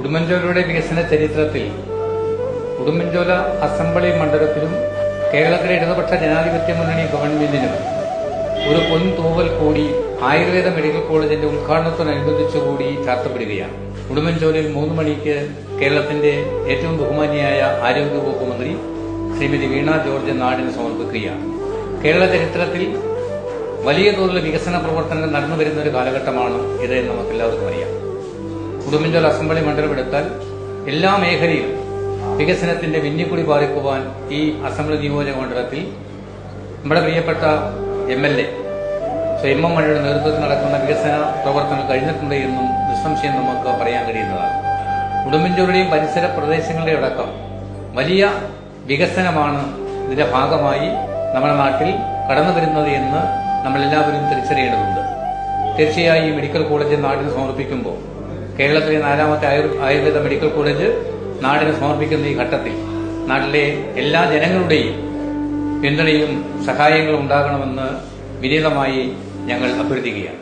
ഉടുമ്പൻചോലയുടെ വികസന ചരിത്രത്തിൽ ഉടുമ്പൻചോല അസംബ്ലി മണ്ഡലത്തിലും കേരളത്തിലെ ഇടതുപക്ഷ ജനാധിപത്യ മുന്നണി ഗവൺമെന്റിനും ഒരു പൊൻതൂവൽ കൂടി ആയുർവേദ മെഡിക്കൽ കോളേജിന്റെ ഉദ്ഘാടനത്തോടനുബന്ധിച്ചുകൂടി ചാർത്തപ്പെടുകയാണ്. ഉടുമ്പൻചോലയിൽ 3 മണിക്ക് കേരളത്തിന്റെ ഏറ്റവും ബഹുമാനിയായ ആരോഗ്യവകുപ്പ് മന്ത്രി ശ്രീമതി വീണ ജോർജ് നാടിന് സമർപ്പിക്കുകയാണ്. കേരള ചരിത്രത്തിൽ വലിയ തോതിലുള്ള വികസന പ്രവർത്തനങ്ങൾ നടന്നുവരുന്ന ഒരു കാലഘട്ടമാണ് ഇത് എന്ന് നമുക്കെല്ലാവർക്കും അറിയാം. ഉടുമ്പൻചോല അസംബ്ലി മണ്ഡലം എടുത്താൽ എല്ലാ മേഖലയിലും വികസനത്തിന്റെ വിന്നിക്കുടി പാറിക്കുവാൻ ഈ അസംബ്ലി നിയോജക മണ്ഡലത്തിൽ നമ്മുടെ പ്രിയപ്പെട്ട MLA എം മണിയുടെ നേതൃത്വത്തിൽ നടക്കുന്ന വികസന പ്രവർത്തനങ്ങൾ കഴിഞ്ഞിട്ടുണ്ട് എന്നും നിസ്സംശയം നമുക്ക് പറയാൻ കഴിയുന്നതാണ്. ഉടുമ്പൻചോലയുടെയും പരിസര പ്രദേശങ്ങളുടെ അടക്കം വലിയ വികസനമാണ് ഇതിന്റെ ഭാഗമായി നമ്മുടെ നാട്ടിൽ കടന്നു വരുന്നത് എന്ന് നമ്മളെല്ലാവരും തിരിച്ചറിയേണ്ടതുണ്ട്. തീർച്ചയായും ഈ മെഡിക്കൽ കോളേജ് നാടിന് സമർപ്പിക്കുമ്പോൾ കേരളത്തിലെ 4ാമത്തെ ആയുർവേദ മെഡിക്കൽ കോളേജ് നാടിന് സമർപ്പിക്കുന്ന ഈ ഘട്ടത്തിൽ നാട്ടിലെ എല്ലാ ജനങ്ങളുടെയും പിന്തുണയും സഹായങ്ങളും ഉണ്ടാകണമെന്ന് വിനീതമായി ഞങ്ങൾ അഭ്യർത്ഥിക്കുകയാണ്.